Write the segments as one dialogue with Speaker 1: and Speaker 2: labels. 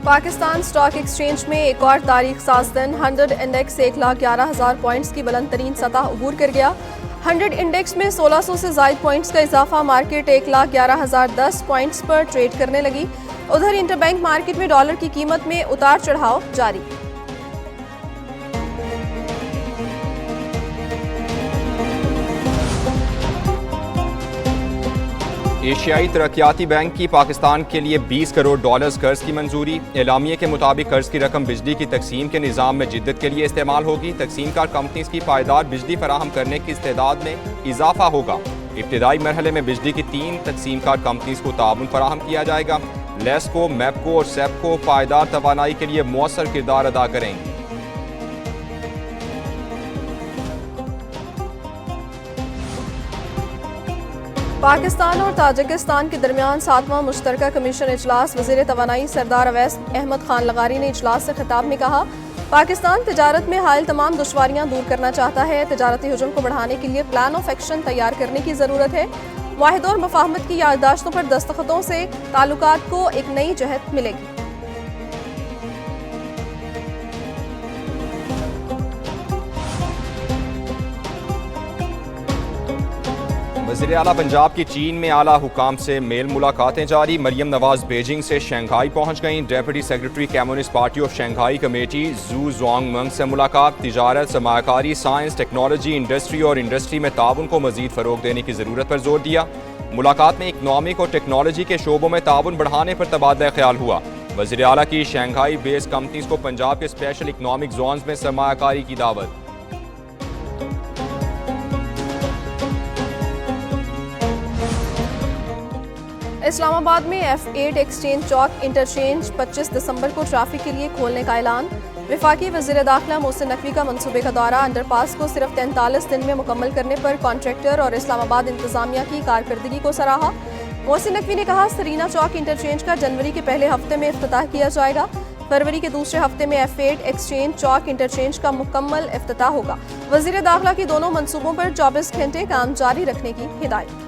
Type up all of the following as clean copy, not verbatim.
Speaker 1: Pakistan stock exchange में एक और तारीख साज दिन 100 इंडेक्स 1,11,000 पॉइंट्स की बुलंद तरीन सतह अबूर कर गया। 100 इंडेक्स में 1600 से ज़ायद पॉइंट्स का इजाफा, मार्केट 1,11,010 पॉइंट्स पर ट्रेड करने लगी। उधर इंटरबैंक मार्केट में डॉलर की कीमत में उतार चढ़ाव जारी।
Speaker 2: एशियाई तरक्याती बैंक की पाकिस्तान के लिए 20 करोड़ डॉलर्स कर्ज की मंजूरी। एलामिये के मुताबिक कर्ज की रकम बिजली की तकसीम के निज़ाम में जिद्दत के लिए इस्तेमाल होगी। तकसीमकार कंपनीज की पायदार बिजली फराहम करने की इस्तेदाद में इजाफा होगा। इब्तिदाई मरहले में बिजली की 3 तकसीमकार कंपनीज को ताउन फराहम किया जाएगा। लेस्को, मैपको और सेपको पायदार तवानाई के लिए मौसर किरदार अदा करेंगी।
Speaker 1: पाकिस्तान और ताजिकिस्तान के दरमियान 7वां मुश्तरका कमीशन इजलास। वज़ीर तवानाई सरदार अवैस अहमद खान लगारी ने इजलास से खिताब में कहा, पाकिस्तान तिजारत में हायल तमाम दुश्वारियां दूर करना चाहता है। तिजारती हुजूम को बढ़ाने के लिए प्लान ऑफ एक्शन तैयार करने की ज़रूरत है। वाहिद और मफाहमत की याददाश्तों पर दस्तखतों से ताल्लुकात को एक नई जहत मिलेगी।
Speaker 2: वज़ीर आला पंजाब की चीन में आला हुकाम से मेल मुलाकातें जारी। मरियम नवाज बीजिंग से शंघाई पहुंच गईं। Deputy secretary communist party of Shanghai committee जू ज़ोंगमंग से मुलाकात। तिजारत, सरमायाकारी, साइंस, टेक्नोलॉजी, इंडस्ट्री और इंडस्ट्री में ताउन को मजीद फ़रोग देने की ज़रूरत पर जोर दिया। मुलाकात में इकनॉमिक और टेक्नोलॉजी के शोबों में ताउन बढ़ाने पर तबादला ख्याल हुआ। वज़ीर आला की शंघाई बेस्ड कंपनीज को पंजाब के स्पेशल इकनॉमिक जोन्स में सरमायाकारी की दावत।
Speaker 1: इस्लामाबाद में F8 एक्सचेंज चौक इंटरचेंज 25 दिसंबर को ट्रैफिक के लिए खोलने का ऐलान। वफाकी वज़ीर दाखिला मोहसिन नकवी का मंसूबे का दौरा। अंडरपास को सिर्फ 43 दिन में मुकम्मल करने पर कॉन्ट्रैक्टर और इस्लामाबाद इंतजामिया की कारकर्दगी को सराहा। मोहसिन नकवी ने कहा, सरीना चौक इंटरचेंज का जनवरी के पहले हफ्ते में इफ्तिताह किया जाएगा। फरवरी के दूसरे हफ्ते में F8 एक्सचेंज चौक इंटरचेंज का मुकम्मल इफ्तिताह होगा। वज़ीर दाखिला की दोनों मंसूबों पर 24 घंटे काम जारी रखने की हिदायत।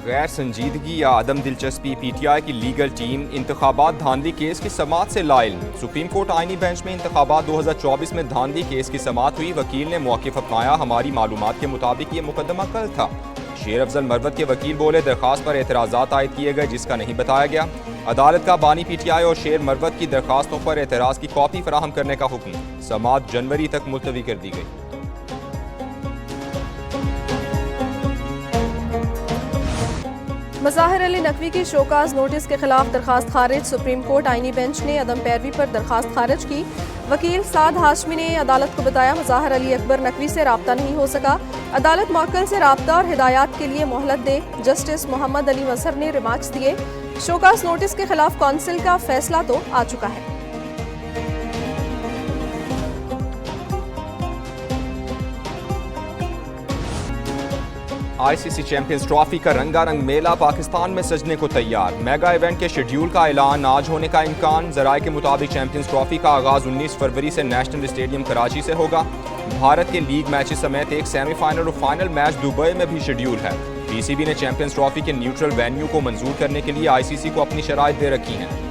Speaker 2: गैर संजीदगी या अदम दिलचस्पी। PTI की लीगल टीम इंतखाबात धांधली केस की समाअत से लाइल। सुप्रीम कोर्ट आईनी बेंच में इंतखाबात 2024 में धांधली केस की समाअत हुई। वकील ने मौक़िफ़ अपनाया, हमारी मालूमात के मुताबिक ये मुकदमा कल था। शेर अफजल मरवत के वकील बोले, दरख्वास्त पर एतराज़ात आयद किए गए जिसका नहीं बताया गया। अदालत का बानी PTI और शेर मरवत की दरख्वास्तों पर एतराज़ की कॉपी फराहम करने का हुक्म। समाअत जनवरी तक मुलतवी कर दी गई।
Speaker 1: मज़ाहिर अली नकवी की शोकाज नोटिस के खिलाफ दरखास्त खारिज। सुप्रीम कोर्ट आईनी बेंच ने अदम पैरवी पर दरखास्त खारिज की। वकील साद हाशमी ने अदालत को बताया, मज़ाहिर अली अकबर नकवी से राब्ता नहीं हो सका। अदालत मौक्कल से राब्ता और हिदायत के लिए मोहलत दे। जस्टिस मोहम्मद अली मजहर ने रिमार्क्स दिए। शोकाज नोटिस के खिलाफ कौंसिल का फैसला तो आ चुका है।
Speaker 2: ICC चैंपियंस ट्रॉफी का रंगारंग मेला पाकिस्तान में सजने को तैयार। मेगा इवेंट के शेड्यूल का ऐलान आज होने का इम्कान। जराये के मुताबिक चैंपियंस ट्रॉफी का आगाज 19 फरवरी से नेशनल स्टेडियम कराची से होगा। भारत के लीग मैचेस समेत एक सेमीफाइनल और फाइनल मैच दुबई में भी शेड्यूल है। PCB ने चैंपियंस ट्रॉफी के न्यूट्रल वेन्यू को मंजूर करने के लिए ICC को अपनी शराइत दे रखी हैं।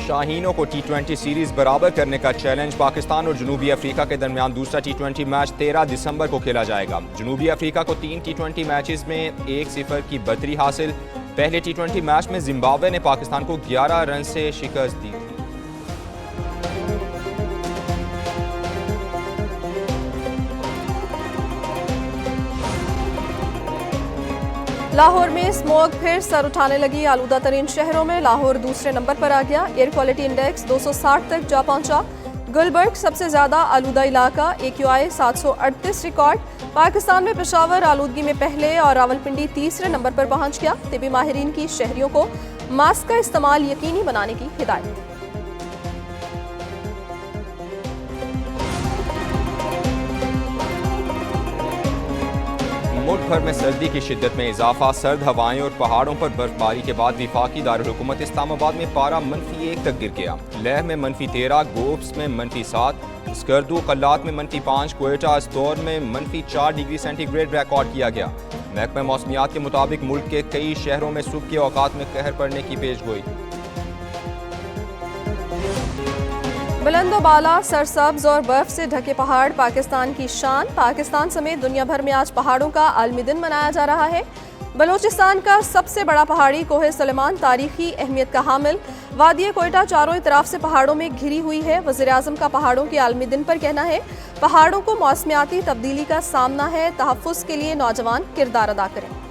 Speaker 2: शाहीनों को T20 सीरीज बराबर करने का चैलेंज। पाकिस्तान और जनूबी अफ्रीका के दरमियान दूसरा T20 मैच 13 दिसंबर को खेला जाएगा। जनूबी अफ्रीका को 3 T20 मैचेस में 1-0 की बढ़तरी हासिल। पहले T20 मैच में जिम्बाब्वे ने पाकिस्तान को 11 रन से शिकस्त दी थी।
Speaker 1: लाहौर में स्मोक फिर सर उठाने लगी। आलूदा तरीन शहरों में लाहौर दूसरे नंबर पर आ गया। एयर क्वालिटी इंडेक्स 260 तक जा पहुंचा। गुलबर्ग सबसे ज्यादा आलूदा इलाका, AQI 738 रिकॉर्ड। पाकिस्तान में पेशावर आलूदगी में पहले और रावलपिंडी तीसरे नंबर पर पहुंच गया। तिबी माहिरीन की शहरियों को मास्क का इस्तेमाल यकीनी बनाने की हिदायत।
Speaker 2: मुल्क भर में सर्दी की शिद्दत में इजाफा, सर्द हवाएं और पहाड़ों पर बर्फबारी के बाद विफाकी दारुल-हुकूमत इस्लामाबाद में पारा -1 तक गिर गया। लेह में -13, गोब्स में -7, स्कर्दू कल्लात में -5, क्वेटा अस्तौर में -4 डिग्री सेंटीग्रेड रिकॉर्ड किया गया। महकमा मौसमियात के मुताबिक मुल्क के कई शहरों में सुबह के औकात में कहर पड़ने की पेशगोई।
Speaker 1: बुलंदो बाला, सरसब्ज और बर्फ से ढके पहाड़ पाकिस्तान की शान। पाकिस्तान समेत दुनिया भर में आज पहाड़ों का आलमी दिन मनाया जा रहा है। बलूचिस्तान का सबसे बड़ा पहाड़ी कोहे सुलेमान तारीखी अहमियत का हामिल। वादी कोयटा चारों तरफ से पहाड़ों में घिरी हुई है। वज़ीर-ए-आज़म का पहाड़ों के आलमी दिन पर कहना है, पहाड़ों को मौसमियाती तब्दीली का सामना है, तहफ़्फ़ुज़ के लिए नौजवान किरदार अदा करें।